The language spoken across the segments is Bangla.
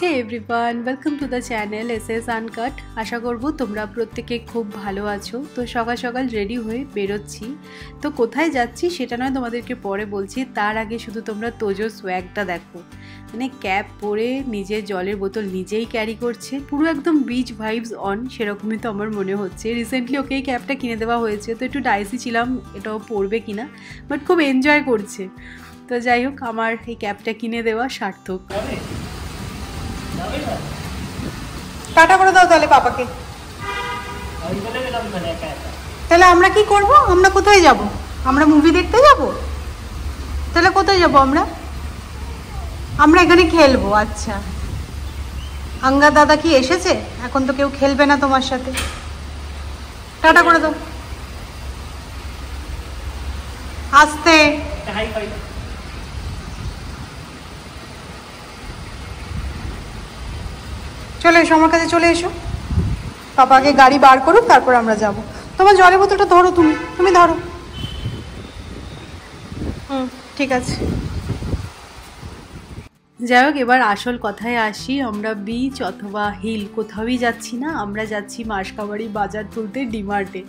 Hey everyone, welcome to the channel SS uncut. আশা করব তোমরা প্রত্যেকে খুব ভালো আছো। তো সকাল সকাল রেডি হয়ে বেরোচ্ছি। তো কোথায় যাচ্ছি সেটা নয়, তোমাদেরকে পরে বলছি। তার আগে শুধু তোমরা তোজো সোয়াগটা দেখো। মানে ক্যাপ পরে নিজের জলের বোতল নিজেই ক্যারি করছে, পুরো একদম বিচ ভাইবস অন, সেরকমই তো আমার মনে হচ্ছে। রিসেন্টলি ওকে এই ক্যাপটা কিনে দেওয়া হয়েছে, তো একটু ডাইসি ছিলাম এটাও পরবে কিনা, বাট খুব এনজয় করছে। তো যাই হোক, আমার এই ক্যাপটা কিনে দেওয়া সার্থক। টাটা করে দাও তাহলে পাপাকে। তাহলে আমরা কি করব? আমরা কোথায় যাব? আমরা মুভি দেখতে যাব? তাহলে কোথায় যাব আমরা? আমরা এখানে খেলবো। আচ্ছা, আঙ্গা দাদা কি এসেছে? এখন তো কেউ খেলবে না তোমার সাথে। টাটা করে দাও। আস্তে। চলে এসো আমার কাছে, চলে এসো। পাপাকে গাড়ি বার করুক, তারপর আমরা যাব। তোমার জলের বোতলটা ধরো, তুমি ধরো। ঠিক আছে। যাই হোক, এবার আসল কথায় আসি। আমরা বিচ অথবা হিল কোথাওই যাচ্ছি না, আমরা যাচ্ছি মাসকাবাড়ি বাজার তুলতে, ডিমার্টে।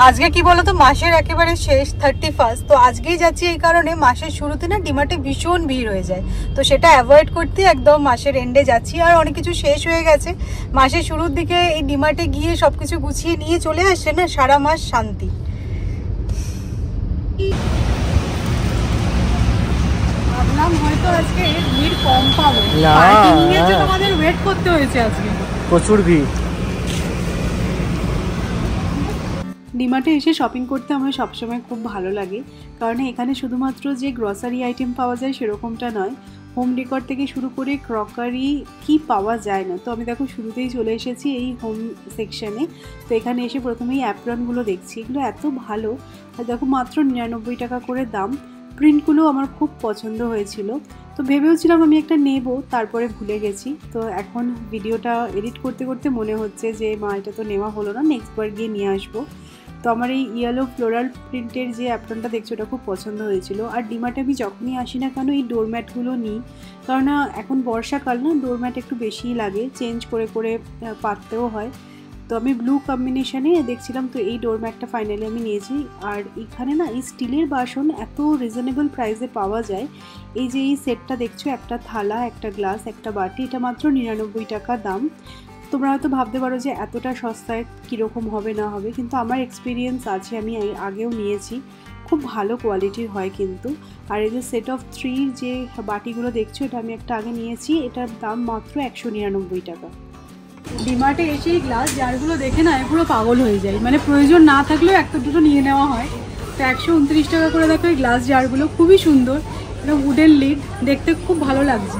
আজকে কি বলতো, মাসের একেবারে শেষ 31, তো আজকেই যাচ্ছি এই কারণে মাসের শুরুতে না ডিমার্টে ভীষণ ভিড় হয়ে যায়। তো সেটা অ্যাভয়েড করতে একদম মাসের এন্ডে যাচ্ছি। আর অনেক কিছু শেষ হয়ে গেছে, মাসের শুরুর দিকে এই ডিমার্টে গিয়ে সবকিছু গুছিয়ে নিয়ে চলে আসছে না, সারা মাস শান্তি। ভাবলাম হয়তো আজকে ভিড় কম পাবো, পার্কিং এর জন্য আমাদের ওয়েট করতে হয়েছে আজকে, প্রচুর ভিড়। ডিমার্টে এসে শপিং করতে আমার সবসময় খুব ভালো লাগে, কারণ এখানে শুধুমাত্র যে গ্রসারি আইটেম পাওয়া যায় সেরকমটা নয়, হোম ডেকর থেকে শুরু করে ক্রকারি কি পাওয়া যায় না। তো আমি দেখো শুরুতেই চলে এসেছি এই হোম সেকশানে। তো এখানে এসে প্রথমেই অ্যাপ্রনগুলো দেখছি, এগুলো এত ভালো। আর দেখো মাত্র 99 টাকা করে দাম। প্রিন্টগুলো আমার খুব পছন্দ হয়েছিল, তো ভেবেওছিলাম আমি একটা নেব, তারপরে ভুলে গেছি। তো এখন ভিডিওটা এডিট করতে করতে মনে হচ্ছে যে মা, এটা তো নেওয়া হলো না, নেক্সট বার গিয়ে নিয়ে আসবো। তো আমার এই ইয়েলো ফ্লোরাল প্রিন্টের যে অ্যাপ্রনটা দেখছো ওটা খুব পছন্দ হয়েছিল। আর ডিমার্টে আমি যখনই আসি না কেন এই ডোরম্যাটগুলো নিই, কারণ এখন বর্ষাকাল না, ডোরম্যাট একটু বেশিই লাগে, চেঞ্জ করে করে পাততেও হয়। তো আমি ব্লু কম্বিনেশানে দেখছিলাম, তো এই ডোরম্যাটটা ফাইনালি আমি নিয়েছি। আর এখানে না এই স্টিলের বাসন এত রিজনেবল প্রাইসে পাওয়া যায়। এই যে এই সেটটা দেখছো, একটা থালা, একটা গ্লাস, একটা বাটি, এটা মাত্র 99 টাকা দাম। তোমরা হয়তো ভাবতে পারো যে এতটা সস্তায় কীরকম হবে না হবে, কিন্তু আমার এক্সপিরিয়েন্স আছে, আমি আগেও নিয়েছি, খুব ভালো কোয়ালিটির হয় কিন্তু। আর এই যে সেট অফ 3 যে বাটিগুলো দেখছো, এটা আমি একটা আগে নিয়েছি, এটার দাম মাত্র 199 টাকা। ডিমার্টে এসে এই গ্লাস জারগুলো দেখে না পুরো পাগল হয়ে যায়, মানে প্রয়োজন না থাকলেও একটা দুটো নিয়ে নেওয়া হয়। তো 129 টাকা করে দেখো এই গ্লাস জারগুলো, খুবই সুন্দর, এটা উডেন লিড, দেখতে খুব ভালো লাগছে।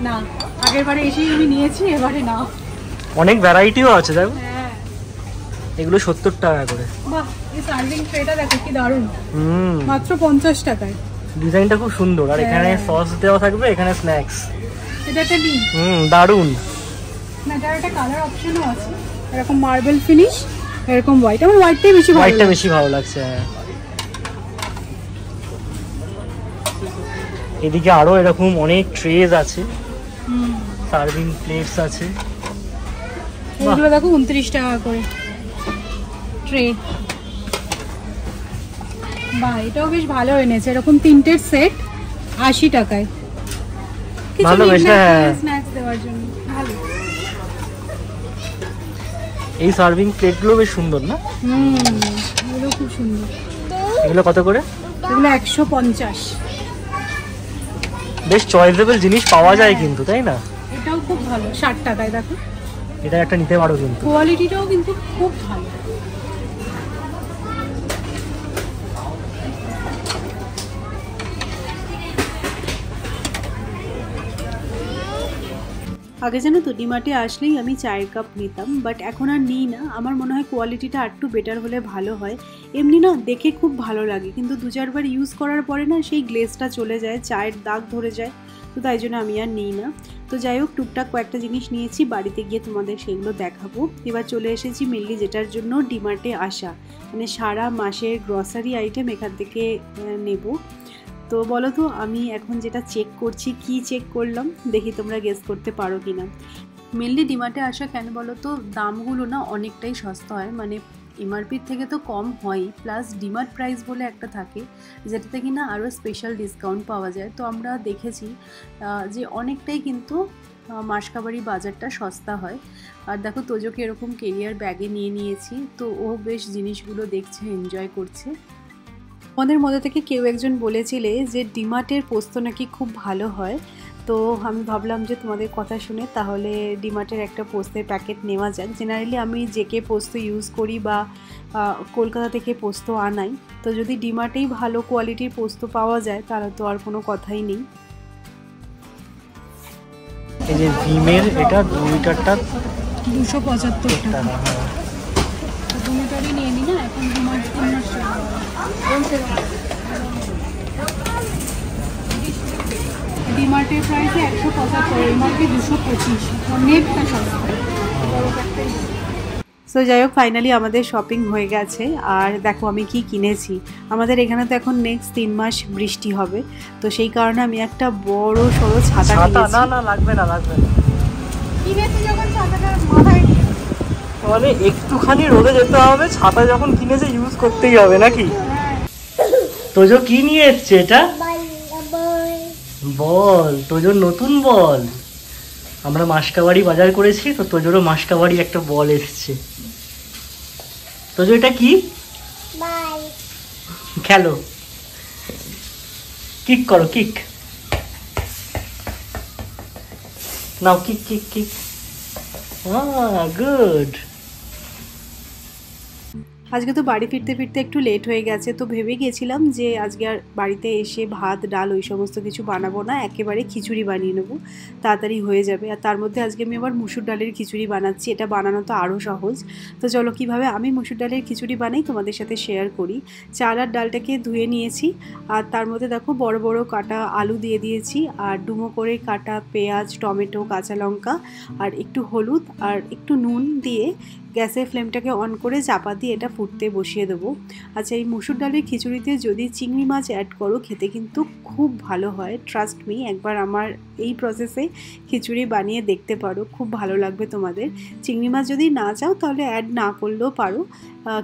না, আগের বারে এসেই আমি নিয়েছি, এবারে না। অনেক ভ্যারাইটিও আছে দেখো। হ্যাঁ, এগুলো 70 টাকা করে। বাহ, এই সার্ভিং ট্রেটা দেখো কি দারুণ, মাত্র 50 টাকায়। ডিজাইনটা খুব সুন্দর। আর এখানে সস দেওয়া থাকবে, এখানে স্ন্যাক্স। এটা একটা ডিম, দারুণ। না, এটার একটা কালার অপশনও আছে, এরকম মার্বেল ফিনিশ, এরকম হোয়াইট। আমার হোয়াইটটাই বেশি ভালো লাগছে। হ্যাঁ, এদিকে আরো এরকম অনেক ট্রেজ আছে, সার্ভিং প্লেটস আছে। এগুলো দেখো 29 টাকা করে ট্রে। বাহ, এটাও বেশ ভালো এনেছে, এরকম 3টের সেট 80 টাকায়। ভালো বেশ। স্ন্যাক্স দেওয়ার জন্য ভালো। এই সার্ভিং প্লেটগুলো বেশ সুন্দর না? এগুলো খুব সুন্দর। এগুলো কত করে? এগুলো 150। বেশ চয়েসেবল জিনিস পাওয়া যায় কিন্তু, তাই না? এটাও খুব ভালো, 60 টাকায় দেখো। এটা একটা নিতে পারো কিন্তু, কোয়ালিটিটাও কিন্তু খুব ভালো। আগে জানো তো ডিমার্টে আসলেই আমি চায়ের কাপ নিতাম, বাট এখন আর নিই না। আমার মনে হয় কোয়ালিটিটা একটু বেটার হলে ভালো হয়। এমনি না দেখে খুব ভালো লাগে, কিন্তু 2-4 বার ইউজ করার পরে না সেই গ্লেজটা চলে যায়, চায়ের দাগ ধরে যায়। তো তাই জন্য আমি আর নিই না। তো যাই হোক, টুকটাক কয়েকটা জিনিস নিয়েছি, বাড়িতে গিয়ে তোমাদের সেগুলো দেখাবো। এবার চলে এসেছি মেনলি যেটার জন্য ডিমার্টে আসা, মানে সারা মাসের গ্রসারি আইটেম এখান থেকে নেব। তো বলো তো আমি এখন যেটা চেক করছি, কি চেক করলাম দেখি তোমরা গেস করতে পারো কি না। মেনলি ডিমার্টে আসা কেন বলো তো, দামগুলো না অনেকটাই সস্তা হয়, মানে এমআরপির থেকে তো কম হয়ই, প্লাস ডিমার্ট প্রাইস বলে একটা থাকে যেটাতে কিনা আরও স্পেশাল ডিসকাউন্ট পাওয়া যায়। তো আমরা দেখেছি যে অনেকটাই কিন্তু মাসকাবাড়ি বাজারটা সস্তা হয়। আর দেখো তোজোকে এরকম কেরিয়ার ব্যাগে নিয়ে নিয়েছি, তো ও বেশ জিনিসগুলো দেখছে, এনজয় করছে। আমাদের মধ্যে থেকে কেউ একজন বলেছিলে যে ডিমার্টের পোস্ত নাকি খুব ভালো হয়, তো আমি ভাবলাম যে তোমাদের কথা শুনে তাহলে ডিমার্টের একটা পোস্তের প্যাকেট নেওয়া যাক। জেনারেলি আমি জেকে পোস্ত ইউজ করি বা কলকাতা থেকে পোস্ত আনাই, তো যদি ডিমার্টেই ভালো কোয়ালিটির পোস্ত পাওয়া যায় তাহলে তো আর কোনো কথাই নেই। এই যে ভিমের এটা 2 লিটারটা 275 টাকা। দুটোটারই নিয়ে নিই না, এখন ডিমার্ট ডিমার্টের প্রাইসে 175, এমআরপি 225, নেটটা সস্তা। সো যাই হোক, ফাইনালি আমাদের শপিং হয়ে গেছে। আর দেখো আমি কি কিনেছি। আমাদের এখানে তো এখন নেক্সট 3 মাস বৃষ্টি হবে, তো সেই কারণে আমি একটা বড় সড়ো ছাতা কিনেছি। না লাগবে না কিনেছি যখন ছাতাটা মাথায় মানে একটুখানি রোদে যেতে হবে, ছাতা যখন কিনেছে ইউজ করতেই হবে নাকি। তোজো কি নিয়ে এসছে এটা? বল, তোজোর নতুন বল। আমরা মাসকাবাড়ি বাজার করেছি, তো তোজোরও মাসকাবাড়ি একটা বল এসছে। তোজো এটা কি? খেলো, কিক করো, কিক নাও, কিক কিক কিক। গুড। আজকে তো বাড়ি ফিরতে ফিরতে একটু লেট হয়ে গেছে, তো ভেবে গেছিলাম যে আজকে আর বাড়িতে এসে ভাত ডাল ওই সমস্ত কিছু বানাবো না, একেবারে খিচুড়ি বানিয়ে নেবো, তাড়াতাড়ি হয়ে যাবে। আর তার মধ্যে আজকে আমি আবার মুসুর ডালের খিচুড়ি বানাচ্ছি, এটা বানানো তো আরও সহজ। তো চলো কীভাবে আমি মুসুর ডালের খিচুড়ি বানাই তোমাদের সাথে শেয়ার করি। চাল আর ডালটাকে ধুয়ে নিয়েছি, আর তার মধ্যে দেখো বড় বড় কাটা আলু দিয়ে দিয়েছি, আর ডুমো করে কাটা পেঁয়াজ, টমেটো, কাঁচা লঙ্কা আর একটু হলুদ আর একটু নুন দিয়ে গ্যাসের ফ্লেমটাকে অন করে চাপা দিয়ে এটা ফুটতে বসিয়ে দেবো। আচ্ছা, এই মুসুর ডালের খিচুড়িতে যদি চিংড়ি মাছ অ্যাড করো খেতে কিন্তু খুব ভালো হয়, ট্রাস্ট মি। একবার আমার এই প্রসেসে খিচুড়ি বানিয়ে দেখতে পারো, খুব ভালো লাগবে তোমাদের। চিংড়ি মাছ যদি না চাও তাহলে অ্যাড না করলেও পারো,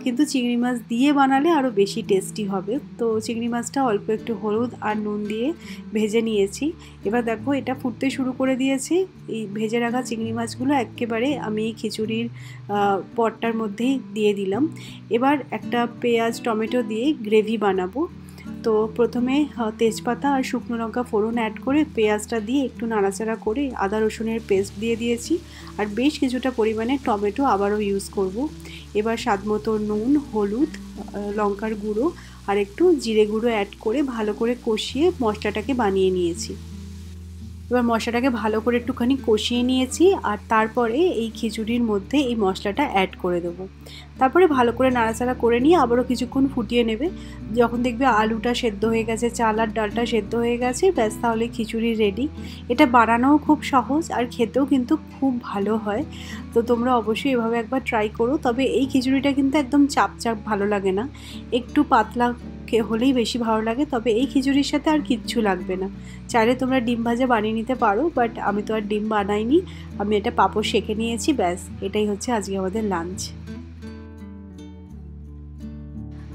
কিন্তু চিংড়ি মাছ দিয়ে বানালে আরও বেশি টেস্টি হবে। তো চিংড়ি মাছটা অল্প একটু হলুদ আর নুন দিয়ে ভেজে নিয়েছি। এবার দেখো এটা ফুটতে শুরু করে দিয়েছে। এই ভেজে রাখা চিংড়ি মাছগুলো একেবারে আমি এই খিচুড়ির পটটার মধ্যেই দিয়ে দিলাম। এবার একটা পেঁয়াজ টমেটো দিয়ে গ্রেভি বানাবো। তো প্রথমে তেজপাতা আর শুকনো লঙ্কা ফোড়ন অ্যাড করে পেঁয়াজটা দিয়ে একটু নাড়াচাড়া করে আদা রসুনের পেস্ট দিয়ে দিয়েছি, আর বেশ কিছুটা পরিমাণে টমেটো আবারও ইউজ করব। এবার স্বাদমতো নুন, হলুদ, লঙ্কার গুঁড়ো আর একটু জিরে গুঁড়ো অ্যাড করে ভালো করে কষিয়ে মশলাটাকে বানিয়ে নিয়েছি। এবার মশলাটাকে ভালো করে একটুখানি কষিয়ে নিয়েছি, আর তারপরে এই খিচুড়ির মধ্যে এই মশলাটা অ্যাড করে দেবো। তারপরে ভালো করে নাড়াচাড়া করে নিয়ে আবারও কিছুক্ষণ ফুটিয়ে নেবে। যখন দেখবে আলুটা সেদ্ধ হয়ে গেছে, চাল আর ডালটা সেদ্ধ হয়ে গেছে, ব্যাস তাহলে খিচুড়ি রেডি। এটা বানানোও খুব সহজ আর খেতেও কিন্তু খুব ভালো হয়। তো তোমরা অবশ্যই এভাবে একবার ট্রাই করো। তবে এই খিচুড়িটা কিন্তু একদম চাপ চাপ ভালো লাগে না, একটু পাতলা হলেই বেশি ভালো লাগে। তবে এই খিচুড়ির সাথে আর কিচ্ছু লাগবে না। চাইলে তোমরা ডিম ভাজা বানিয়ে নিতে পারো, বাট আমি তো আর ডিম বানাইনি, আমি এটা পাঁপড় সেঁকে নিয়েছি, ব্যাস এটাই হচ্ছে আজকে আমাদের লাঞ্চ।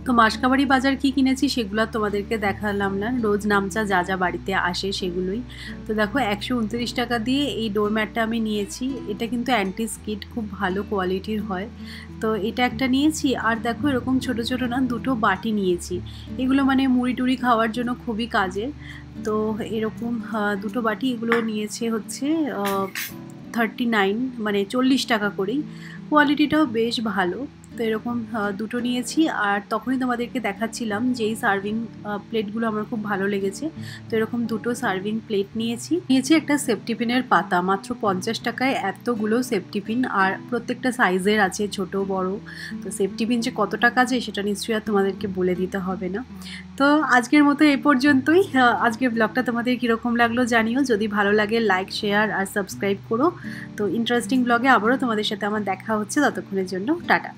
তো মাসকাবাড়ি বাজার কি কিনেছি সেগুলো তোমাদেরকে দেখালাম না, রোজ নামচা যা যা বাড়িতে আসে সেগুলোই। তো দেখো 129 টাকা দিয়ে এই ডোরম্যাটটা আমি নিয়েছি। এটা কিন্তু অ্যান্টি স্কিড, খুব ভালো কোয়ালিটির হয়। তো এটা একটা নিয়েছি, আর দেখো এরকম ছোট ছোট না দুটো বাটি নিয়েছি। এগুলো মানে মুড়ি টুড়ি খাওয়ার জন্য খুবই কাজের। তো এরকম দুটো বাটি, এগুলো নিয়েছে হচ্ছে 39, মানে 40 টাকা করেই। কোয়ালিটিটাও বেশ ভালো। তো এরকম দুটো নিয়েছি। আর তখনই তোমাদেরকে দেখাচ্ছিলাম যে এই সার্ভিং প্লেটগুলো আমার খুব ভালো লেগেছে। তো এরকম দুটো সার্ভিং প্লেট নিয়েছি একটা সেফটিপিনের পাতা, মাত্র 50 টাকায় এতগুলো সেফটিপিন, আর প্রত্যেকটা সাইজের আছে, ছোট বড়। তো সেফটিপিন যে কতটা কাজে সেটা নিশ্চয়ই আর তোমাদেরকে বলে দিতে হবে না। তো আজকের মতো এই পর্যন্তই। আজকের ব্লগটা তোমাদের কীরকম লাগলো জানিও, যদি ভালো লাগে লাইক, শেয়ার আর সাবস্ক্রাইব করো। তো ইন্টারেস্টিং ব্লগে আবারও তোমাদের সাথে আমার দেখা হচ্ছে, ততক্ষণের জন্য টাটা।